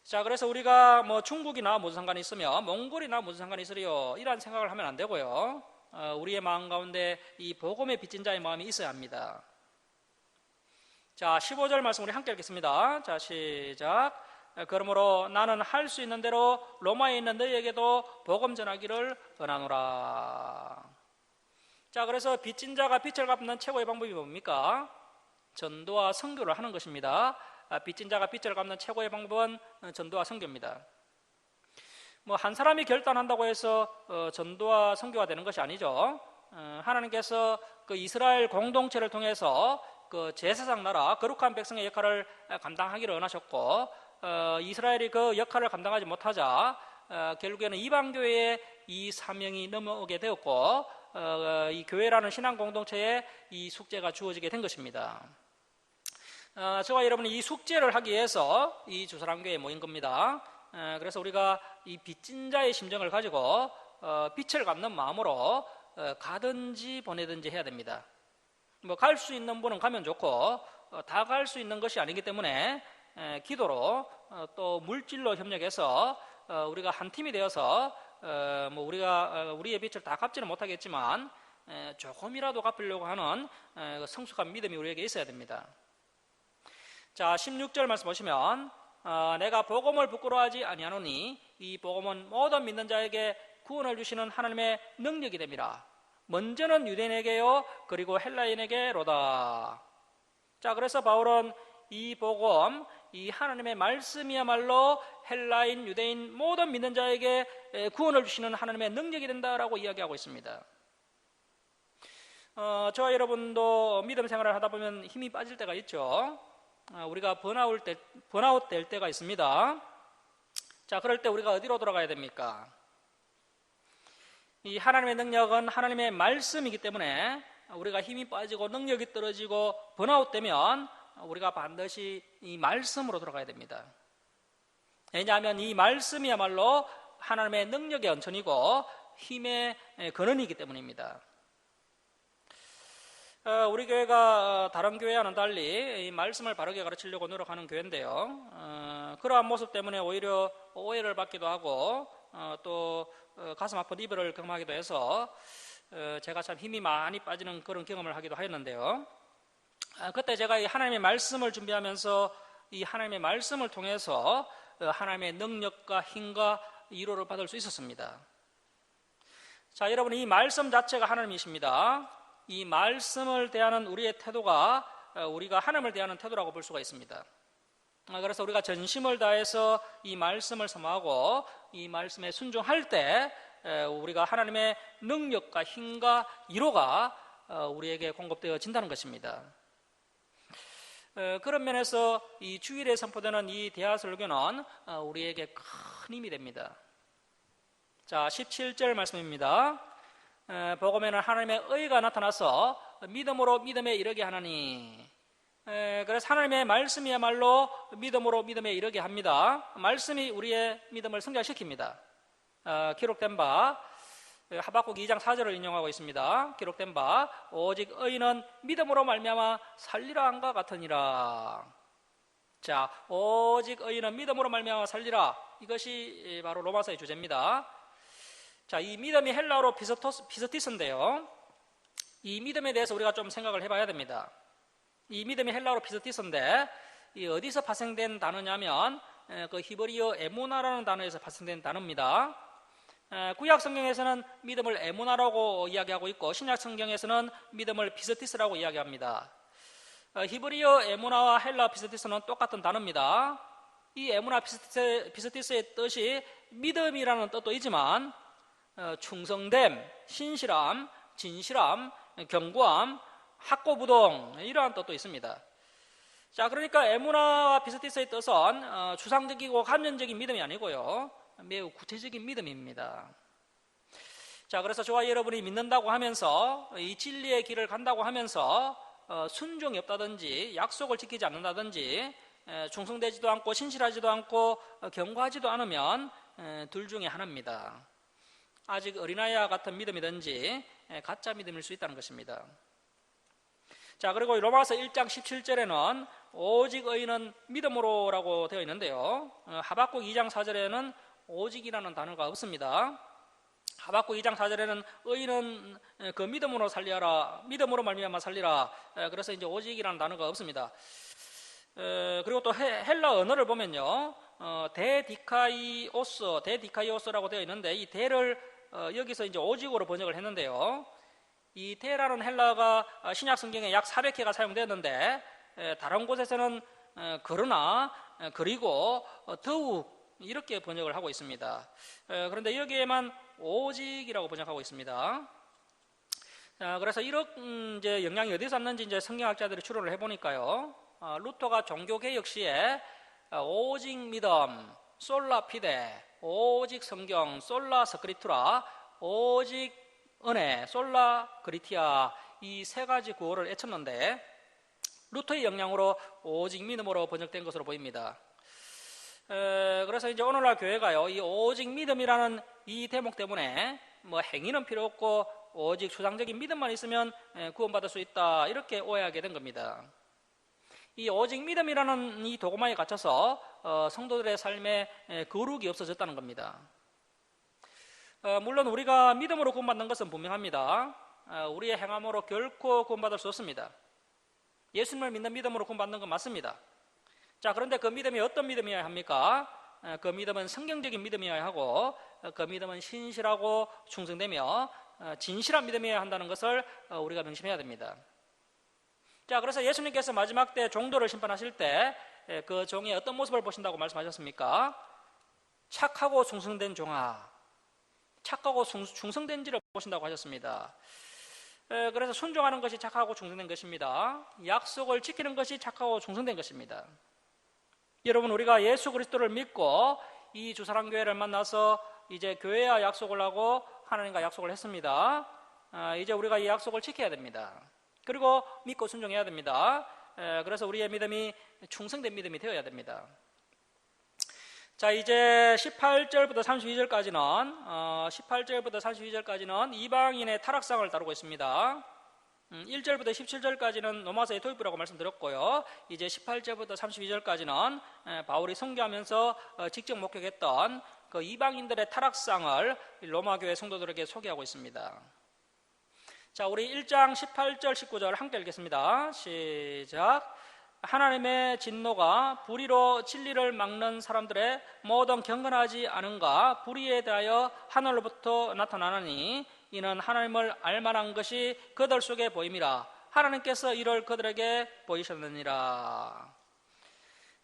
자, 그래서 우리가 뭐 중국이나 무슨 상관이 있으며 몽골이나 무슨 상관이 있으려 이런 생각을 하면 안 되고요. 우리의 마음 가운데 이 복음의 빚진 자의 마음이 있어야 합니다. 자, 15절 말씀 우리 함께 읽겠습니다. 자, 시작. 그러므로 나는 할 수 있는 대로 로마에 있는 너희에게도 복음 전하기를 원하노라. 자, 그래서 빚진 자가 빚을 갚는 최고의 방법이 뭡니까? 전도와 선교를 하는 것입니다. 빚진 자가 빚을 갚는 최고의 방법은 전도와 선교입니다. 뭐 한 사람이 결단한다고 해서 전도와 선교가 되는 것이 아니죠. 하나님께서 그 이스라엘 공동체를 통해서 그 제사장 나라 거룩한 백성의 역할을 감당하기를 원하셨고, 이스라엘이 그 역할을 감당하지 못하자 결국에는 이방 교회에 이 사명이 넘어오게 되었고, 이 교회라는 신앙 공동체에 이 숙제가 주어지게 된 것입니다. 저와 여러분이 이 숙제를 하기 위해서 이 주사랑교회에 모인 겁니다. 그래서 우리가 이 빚진 자의 심정을 가지고 빚을 갚는 마음으로 가든지 보내든지 해야 됩니다. 뭐 갈 수 있는 분은 가면 좋고 다 갈 수 있는 것이 아니기 때문에 기도로 또 물질로 협력해서 우리가 한 팀이 되어서 뭐 우리가 우리의 빚을 다 갚지는 못하겠지만 조금이라도 갚으려고 하는 성숙한 믿음이 우리에게 있어야 됩니다. 자, 16절 말씀 보시면 내가 복음을 부끄러워하지 아니하노니 이 복음은 모든 믿는 자에게 구원을 주시는 하나님의 능력이 됩니다. 먼저는 유대인에게요, 그리고 헬라인에게로다. 자, 그래서 바울은 이 복음, 이 하나님의 말씀이야말로 헬라인, 유대인 모든 믿는 자에게 구원을 주시는 하나님의 능력이 된다라고 이야기하고 있습니다. 저와 여러분도 믿음 생활을 하다 보면 힘이 빠질 때가 있죠. 우리가 번아웃 될 때가 있습니다. 자, 그럴 때 우리가 어디로 돌아가야 됩니까? 이 하나님의 능력은 하나님의 말씀이기 때문에 우리가 힘이 빠지고 능력이 떨어지고 번아웃 되면 우리가 반드시 이 말씀으로 돌아가야 됩니다. 왜냐하면 이 말씀이야말로 하나님의 능력의 원천이고 힘의 근원이기 때문입니다. 우리 교회가 다른 교회와는 달리 이 말씀을 바르게 가르치려고 노력하는 교회인데요. 그러한 모습 때문에 오히려 오해를 받기도 하고 또 가슴 아픈 이별을 경험하기도 해서 제가 참 힘이 많이 빠지는 그런 경험을 하기도 하였는데요. 그때 제가 이 하나님의 말씀을 준비하면서 이 하나님의 말씀을 통해서 하나님의 능력과 힘과 위로를 받을 수 있었습니다. 자, 여러분, 이 말씀 자체가 하나님이십니다. 이 말씀을 대하는 우리의 태도가 우리가 하나님을 대하는 태도라고 볼 수가 있습니다. 그래서 우리가 전심을 다해서 이 말씀을 사모하고 이 말씀에 순종할 때 우리가 하나님의 능력과 힘과 위로가 우리에게 공급되어진다는 것입니다. 그런 면에서 이 주일에 선포되는 이 대하설교는 우리에게 큰 힘이 됩니다. 자, 17절 말씀입니다. 복음에는 하나님의 의가 나타나서 믿음으로 믿음에 이르게 하나니. 그래서 하나님의 말씀이야말로 믿음으로 믿음에 이르게 합니다. 말씀이 우리의 믿음을 성장시킵니다. 기록된 바 하박국 2장 4절을 인용하고 있습니다. 기록된 바 오직 의인은 믿음으로 말미암아 살리라 한과 같으니라. 자, 오직 의인은 믿음으로 말미암아 살리라. 이것이 바로 로마서의 주제입니다. 자, 이 믿음이 헬라어로 피스티스인데요. 이 믿음에 대해서 우리가 좀 생각을 해봐야 됩니다. 이 믿음이 헬라어로 피스티스인데 이 어디서 파생된 단어냐면 그 히브리어 에무나라는 단어에서 파생된 단어입니다. 구약 성경에서는 믿음을 에무나라고 이야기하고 있고 신약 성경에서는 믿음을 피스티스라고 이야기합니다. 히브리어 에무나와 헬라 피스티스는 똑같은 단어입니다. 이 에무나 피스티스의 뜻이 믿음이라는 뜻도 있지만 충성됨, 신실함, 진실함, 견고함, 확고부동 이러한 뜻도 있습니다. 자, 그러니까 에무나와 피스티스의 뜻은 추상적이고 감정적인 믿음이 아니고요, 매우 구체적인 믿음입니다. 자, 그래서 저와 여러분이 믿는다고 하면서 이 진리의 길을 간다고 하면서 순종이 없다든지 약속을 지키지 않는다든지 충성되지도 않고 신실하지도 않고 견고하지도 않으면 둘 중에 하나입니다. 아직 어린아이와 같은 믿음이든지 가짜 믿음일 수 있다는 것입니다. 자, 그리고 로마서 1장 17절에는 오직 의인은 믿음으로라고 되어 있는데요, 하박국 2장 4절에는 오직이라는 단어가 없습니다. 하박국 2장 4절에는 의인은 그 믿음으로 살리라, 믿음으로 말미암아 살리라. 그래서 이제 오직이라는 단어가 없습니다. 그리고 또 헬라 언어를 보면요, 데디카이오스라고 되어 있는데 이 데를 여기서 이제 오직으로 번역을 했는데요, 이 데라는 헬라가 신약 성경에 약 400회가 사용되었는데 다른 곳에서는 그러나, 그리고, 더욱 이렇게 번역을 하고 있습니다. 그런데 여기에만 오직이라고 번역하고 있습니다. 그래서 이런 이제 영향이 어디서 왔는지 이제 성경학자들이 추론을 해보니까요, 루터가 종교개혁 시에 오직 믿음, 솔라 피데, 오직 성경, 솔라 스크립투라, 오직 은혜, 솔라 그리티아, 이 세 가지 구호를 외쳤는데 루터의 영향으로 오직 믿음으로 번역된 것으로 보입니다. 그래서 이제 오늘날 교회가요, 이 오직 믿음이라는 이 대목 때문에 뭐 행위는 필요 없고 오직 추상적인 믿음만 있으면 구원받을 수 있다, 이렇게 오해하게 된 겁니다. 이 오직 믿음이라는 이 도구만에 갇혀서 성도들의 삶에 거룩이 없어졌다는 겁니다. 물론 우리가 믿음으로 구원받는 것은 분명합니다. 우리의 행함으로 결코 구원받을 수 없습니다. 예수님을 믿는 믿음으로 구원받는 건 맞습니다. 자, 그런데 그 믿음이 어떤 믿음이어야 합니까? 그 믿음은 성경적인 믿음이어야 하고 그 믿음은 신실하고 충성되며 진실한 믿음이어야 한다는 것을 우리가 명심해야 됩니다. 자, 그래서 예수님께서 마지막 때 종도를 심판하실 때 그 종의 어떤 모습을 보신다고 말씀하셨습니까? 착하고 충성된 종아, 착하고 충성된지를 보신다고 하셨습니다. 그래서 순종하는 것이 착하고 충성된 것입니다. 약속을 지키는 것이 착하고 충성된 것입니다. 여러분, 우리가 예수 그리스도를 믿고 이 주사랑교회를 만나서 이제 교회와 약속을 하고 하나님과 약속을 했습니다. 이제 우리가 이 약속을 지켜야 됩니다. 그리고 믿고 순종해야 됩니다. 그래서 우리의 믿음이 충성된 믿음이 되어야 됩니다. 자, 이제 18절부터 32절까지는 이방인의 타락상을 다루고 있습니다. 1절부터 17절까지는 로마서의 도입부라고 말씀드렸고요, 이제 18절부터 32절까지는 바울이 선교하면서 직접 목격했던 그 이방인들의 타락상을 로마 교회 성도들에게 소개하고 있습니다. 자, 우리 1장 18절 19절 함께 읽겠습니다. 시작. 하나님의 진노가 불의로 진리를 막는 사람들의 모든 경건하지 않은가 불의에 대하여 하늘로부터 나타나느니 이는 하나님을 알만한 것이 그들 속에 보임이라. 하나님께서 이를 그들에게 보이셨느니라.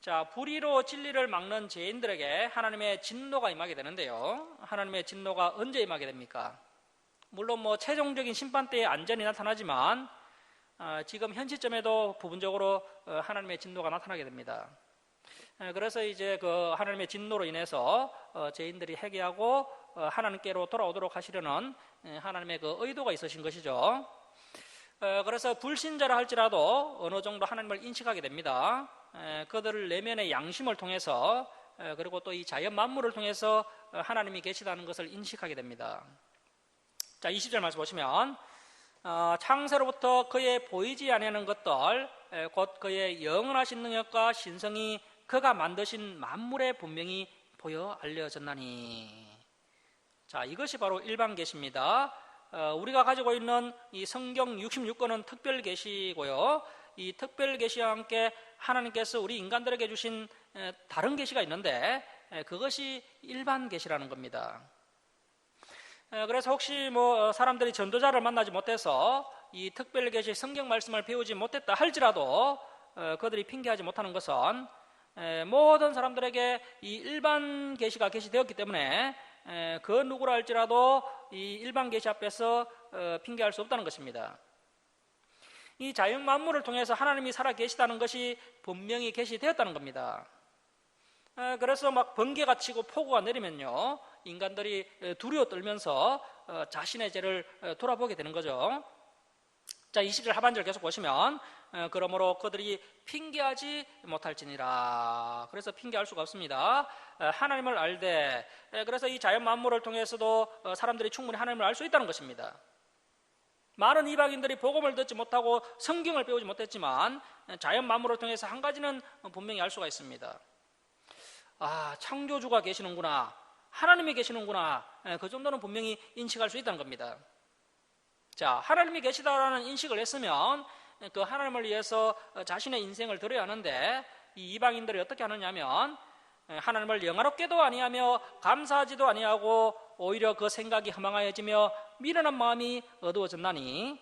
자, 불의로 진리를 막는 죄인들에게 하나님의 진노가 임하게 되는데요, 하나님의 진노가 언제 임하게 됩니까? 물론 뭐 최종적인 심판 때에 안전이 나타나지만 지금 현 시점에도 부분적으로 하나님의 진노가 나타나게 됩니다. 그래서 이제 그 하나님의 진노로 인해서 죄인들이 회개하고 하나님께로 돌아오도록 하시려는 하나님의 그 의도가 있으신 것이죠. 그래서 불신자라 할지라도 어느 정도 하나님을 인식하게 됩니다. 그들 내면의 양심을 통해서 그리고 또 이 자연 만물을 통해서 하나님이 계시다는 것을 인식하게 됩니다. 자, 20절 말씀 보시면 창세로부터 그의 보이지 아니하는 것들 곧 그의 영원하신 능력과 신성이 그가 만드신 만물에 분명히 보여 알려졌나니. 자, 이것이 바로 일반 계시입니다. 우리가 가지고 있는 이 성경 66권은 특별 계시고요. 이 특별 계시와 함께 하나님께서 우리 인간들에게 주신 다른 계시가 있는데 그것이 일반 계시라는 겁니다. 그래서 혹시 사람들이 전도자를 만나지 못해서 이 특별 계시 성경 말씀을 배우지 못했다 할지라도 그들이 핑계하지 못하는 것은 모든 사람들에게 이 일반 계시가 계시되었기 때문에 그 누구라 할지라도 이 일반 계시 앞에서 핑계할 수 없다는 것입니다. 이 자연 만물을 통해서 하나님이 살아 계시다는 것이 분명히 계시되었다는 겁니다. 그래서 막 번개가 치고 폭우가 내리면요, 인간들이 두려워 떨면서 자신의 죄를 돌아보게 되는 거죠. 자, 20절 하반절 계속 보시면 그러므로 그들이 핑계하지 못할지니라. 그래서 핑계할 수가 없습니다. 하나님을 알되, 그래서 이 자연 만물을 통해서도 사람들이 충분히 하나님을 알 수 있다는 것입니다. 많은 이방인들이 복음을 듣지 못하고 성경을 배우지 못했지만 자연 만물을 통해서 한 가지는 분명히 알 수가 있습니다. 창조주가 계시는구나, 하나님이 계시는구나, 그 정도는 분명히 인식할 수 있다는 겁니다. 자, 하나님이 계시다라는 인식을 했으면 그 하나님을 위해서 자신의 인생을 드려야 하는데, 이 이방인들이 어떻게 하느냐면 하나님을 영화롭게도 아니하며 감사하지도 아니하고 오히려 그 생각이 허망하여지며 미련한 마음이 어두워졌나니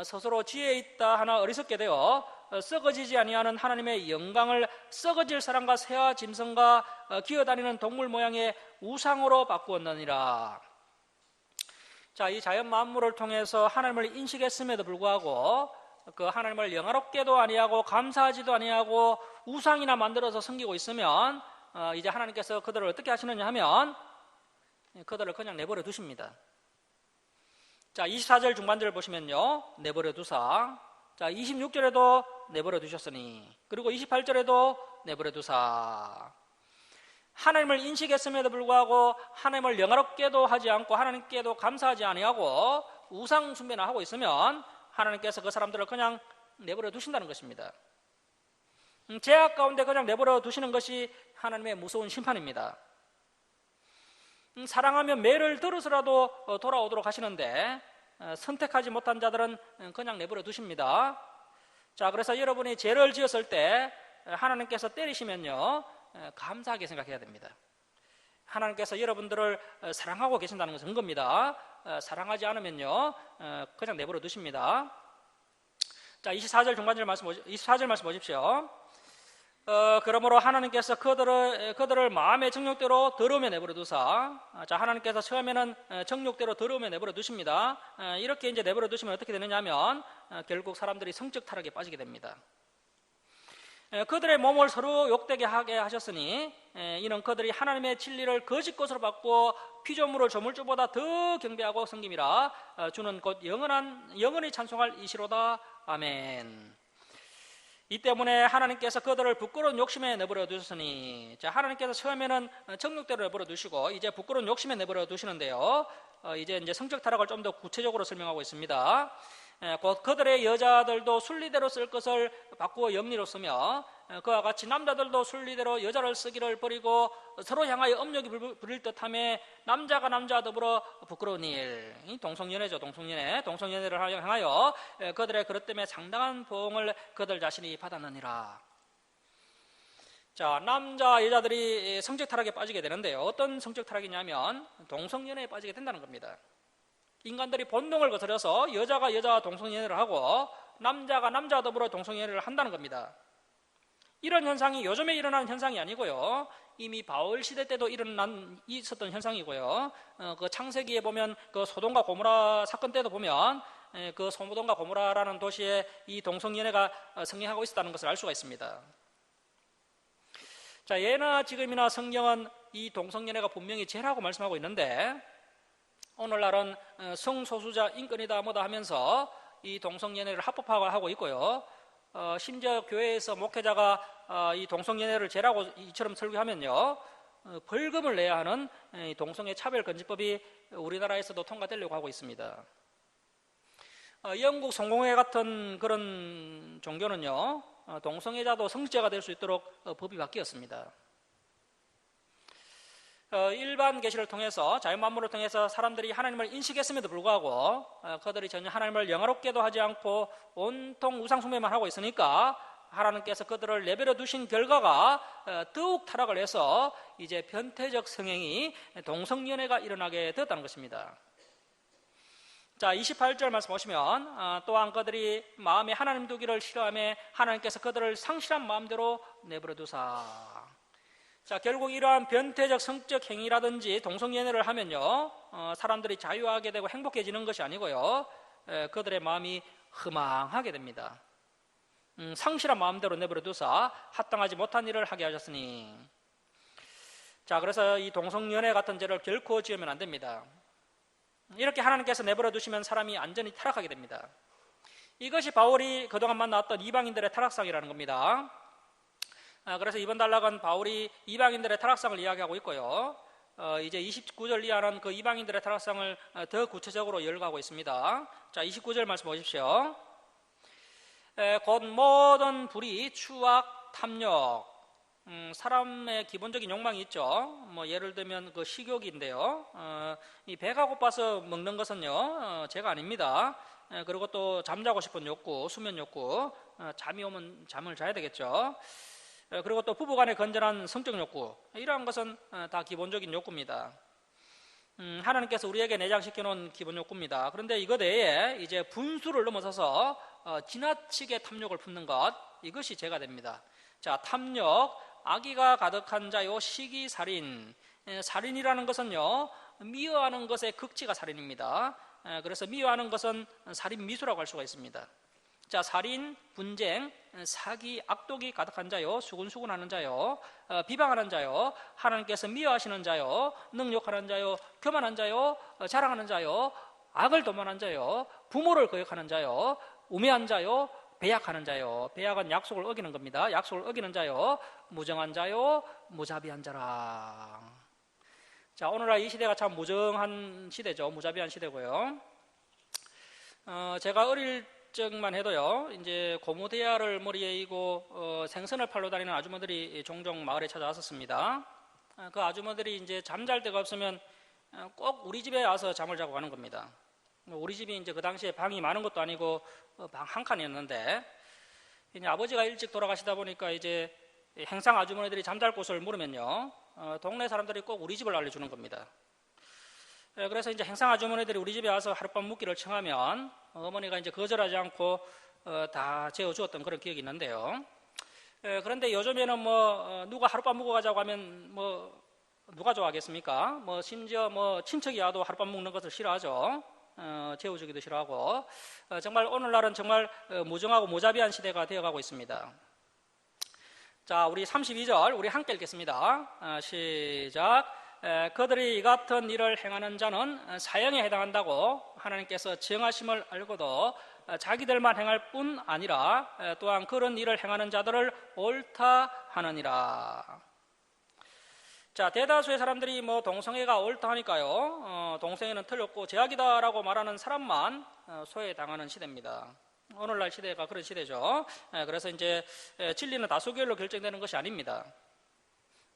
스스로 지혜 있다 하나 어리석게 되어 썩어지지 아니하는 하나님의 영광을 썩어질 사람과 새와 짐승과 기어다니는 동물 모양의 우상으로 바꾸었느니라. 자, 이 자연 만물을 통해서 하나님을 인식했음에도 불구하고 그 하나님을 영화롭게도 아니하고 감사하지도 아니하고 우상이나 만들어서 섬기고 있으면 이제 하나님께서 그들을 어떻게 하시느냐 하면 그들을 그냥 내버려 두십니다. 자, 24절 중반절을 보시면요, 내버려 두사. 자, 26절에도 내버려 두셨으니, 그리고 28절에도 내버려 두사. 하나님을 인식했음에도 불구하고 하나님을 영화롭게도 하지 않고 하나님께도 감사하지 아니하고 우상 숭배나 하고 있으면 하나님께서 그 사람들을 그냥 내버려 두신다는 것입니다. 죄악 가운데 그냥 내버려 두시는 것이 하나님의 무서운 심판입니다. 사랑하며 매를 들어서라도 돌아오도록 하시는데 선택하지 못한 자들은 그냥 내버려 두십니다. 자, 그래서 여러분이 죄를 지었을 때 하나님께서 때리시면요, 감사하게 생각해야 됩니다. 하나님께서 여러분들을 사랑하고 계신다는 것은 겁니다. 사랑하지 않으면요, 그냥 내버려 두십니다. 자, 24절 중반절 말씀, 24절 말씀 보십시오. 그러므로 하나님께서 그들을 마음의 정욕대로 더러움에 내버려 두사. 자, 하나님께서 처음에는 정욕대로 더러움에 내버려 두십니다. 이렇게 이제 내버려 두시면 어떻게 되느냐 하면 결국 사람들이 성적 타락에 빠지게 됩니다. 그들의 몸을 서로 욕되게 하게 하셨으니 이는 그들이 하나님의 진리를 거짓 것으로 바꾸어 피조물을 조물주보다 더 경배하고 섬김이라. 주는 곧 영원히 찬송할 이시로다. 아멘. 이 때문에 하나님께서 그들을 부끄러운 욕심에 내버려 두셨으니, 자, 하나님께서 처음에는 정욕대로 내버려 두시고 이제 부끄러운 욕심에 내버려 두시는데요, 이제 성적 타락을 좀 더 구체적으로 설명하고 있습니다. 곧 그들의 여자들도 순리대로 쓸 것을 바꾸어 염리로 쓰며 그와 같이 남자들도 순리대로 여자를 쓰기를 버리고 서로 향하여 업력이 부릴 듯하며 남자가 남자와 더불어 부끄러운 일, 동성연애죠. 동성연애를 향하여 그들의 그릇 때문에 상당한 보응을 그들 자신이 받았느니라. 자, 남자 여자들이 성적 타락에 빠지게 되는데요, 어떤 성적 타락이냐면 동성연애에 빠지게 된다는 겁니다. 인간들이 본능을 거스려서 여자가 여자와 동성연애를 하고 남자가 남자와 더불어 동성연애를 한다는 겁니다. 이런 현상이 요즘에 일어나는 현상이 아니고요, 이미 바울 시대 때도 있었던 현상이고요. 그 창세기에 보면 그 소돔과 고모라 사건 때도 보면 그 소돔과 고모라라는 도시에 이 동성연애가 성행하고 있었다는 것을 알 수가 있습니다. 자, 예나 지금이나 성경은 이 동성연애가 분명히 죄라고 말씀하고 있는데 오늘날은 성소수자 인권이다 뭐다 하면서 이 동성연애를 합법화하고 있고요. 심지어 교회에서 목회자가 이 동성연애를 죄라고 이처럼 설교하면요, 벌금을 내야 하는 동성애 차별금지법이 우리나라에서도 통과되려고 하고 있습니다. 영국 성공회 같은 그런 종교는요, 동성애자도 성직자가 될 수 있도록 법이 바뀌었습니다. 일반 계시를 통해서, 자연만물을 통해서 사람들이 하나님을 인식했음에도 불구하고 그들이 전혀 하나님을 영화롭게도 하지 않고 온통 우상숭배만 하고 있으니까 하나님께서 그들을 내버려 두신 결과가 더욱 타락을 해서 이제 변태적 성행이, 동성연애가 일어나게 되었다는 것입니다. 자, 28절 말씀 보시면 또한 그들이 마음에 하나님 두기를 싫어하며 하나님께서 그들을 상실한 마음대로 내버려 두사. 자, 결국 이러한 변태적 성적 행위라든지 동성연애를 하면요, 사람들이 자유하게 되고 행복해지는 것이 아니고요, 그들의 마음이 허망하게 됩니다. 상실한 마음대로 내버려 두사 합당하지 못한 일을 하게 하셨으니. 자, 그래서 이 동성연애 같은 죄를 결코 지으면 안 됩니다. 이렇게 하나님께서 내버려 두시면 사람이 완전히 타락하게 됩니다. 이것이 바울이 그동안 만났던 이방인들의 타락상이라는 겁니다. 그래서 이번 단락은 바울이 이방인들의 타락상을 이야기하고 있고요, 이제 29절 이하는 그 이방인들의 타락상을 더 구체적으로 열거하고 있습니다. 자, 29절 말씀 보십시오. 곧 모든 불의, 추악, 탐욕. 사람의 기본적인 욕망이 있죠. 뭐 예를 들면 그 식욕인데요, 이 배가 고파서 먹는 것은요, 죄가 아닙니다. 그리고 또 잠자고 싶은 욕구, 수면 욕구, 잠이 오면 잠을 자야 되겠죠. 그리고 또 부부간의 건전한 성적 욕구, 이러한 것은 다 기본적인 욕구입니다. 하나님께서 우리에게 내장시켜 놓은 기본 욕구입니다. 그런데 이것 외에 이제 분수를 넘어서서 지나치게 탐욕을 품는 것, 이것이 죄가 됩니다. 자, 탐욕, 악의가 가득한 자요 시기살인. 살인이라는 것은요, 미워하는 것의 극치가 살인입니다. 그래서 미워하는 것은 살인미수라고 할 수가 있습니다. 자, 살인, 분쟁, 사기, 악독이 가득한 자요, 수군수군하는 자요, 비방하는 자요, 하나님께서 미워하시는 자요, 능욕하는 자요, 교만한 자요, 자랑하는 자요, 악을 도모하는 자요, 부모를 거역하는 자요, 우매한 자요, 배약하는 자요. 배약은 약속을 어기는 겁니다. 약속을 어기는 자요, 무정한 자요, 무자비한 자라. 자, 오늘날 이 시대가 참 무정한 시대죠. 무자비한 시대고요. 제가 어릴 적만 해도요, 이제 고무대야를 머리에 이고 생선을 팔러 다니는 아주머니들이 종종 마을에 찾아왔었습니다. 그 아주머니들이 이제 잠잘 데가 없으면 꼭 우리 집에 와서 잠을 자고 가는 겁니다. 우리 집이 이제 그 당시에 방이 많은 것도 아니고 방 한 칸이었는데, 이제 아버지가 일찍 돌아가시다 보니까 이제 행상 아주머니들이 잠잘 곳을 물으면요, 동네 사람들이 꼭 우리 집을 알려주는 겁니다. 그래서 이제 행상 아주머니들이 우리 집에 와서 하룻밤 묵기를 청하면 어머니가 이제 거절하지 않고 다 재워주었던 그런 기억이 있는데요. 그런데 요즘에는 뭐 누가 하룻밤 묵어 가자고 하면 뭐 누가 좋아하겠습니까? 뭐 심지어 뭐 친척이 와도 하룻밤 묵는 것을 싫어하죠. 재워주기도 싫어하고, 정말 오늘날은 정말 무정하고 무자비한 시대가 되어가고 있습니다. 자, 우리 32절 우리 함께 읽겠습니다. 시작. 그들이 이 같은 일을 행하는 자는 사형에 해당한다고 하나님께서 정하심을 알고도 자기들만 행할 뿐 아니라 또한 그런 일을 행하는 자들을 옳다 하느니라. 자, 대다수의 사람들이 뭐 동성애가 옳다 하니까요, 동성애는 틀렸고 죄악이다라고 말하는 사람만 소외당하는 시대입니다. 오늘날 시대가 그런 시대죠. 그래서 이제 진리는 다수결로 결정되는 것이 아닙니다.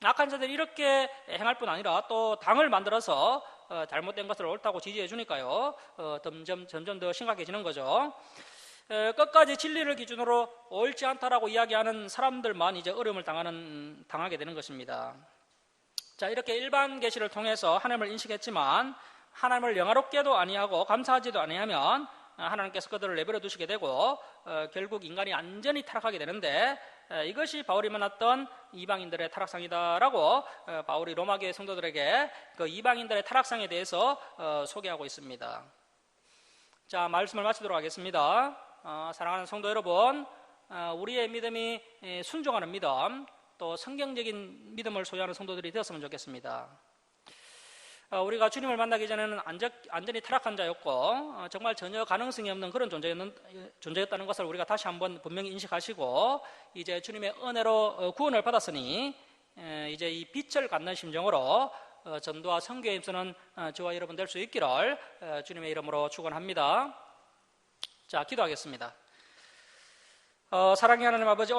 악한 자들이 이렇게 행할 뿐 아니라 또 당을 만들어서 잘못된 것을 옳다고 지지해 주니까요, 점점 더 심각해지는 거죠. 끝까지 진리를 기준으로 옳지 않다라고 이야기하는 사람들만 이제 어려움을 당하게 되는 것입니다. 자, 이렇게 일반 계시를 통해서 하나님을 인식했지만 하나님을 영화롭게도 아니하고 감사하지도 아니하면 하나님께서 그들을 내버려 두시게 되고 결국 인간이 완전히 타락하게 되는데, 이것이 바울이 만났던 이방인들의 타락상이다라고 바울이 로마교회 성도들에게 그 이방인들의 타락상에 대해서 소개하고 있습니다. 자, 말씀을 마치도록 하겠습니다. 사랑하는 성도 여러분, 우리의 믿음이 순종하는 믿음, 또 성경적인 믿음을 소유하는 성도들이 되었으면 좋겠습니다. 우리가 주님을 만나기 전에는 완전히 타락한 자였고 정말 전혀 가능성이 없는 그런 존재였다는 것을 우리가 다시 한번 분명히 인식하시고 이제 주님의 은혜로 구원을 받았으니 이제 이 빛을 갖는 심정으로 전도와 선교에 힘쓰는 저와 여러분 될 수 있기를 주님의 이름으로 축원합니다. 자, 기도하겠습니다. 사랑의 하나님 아버지,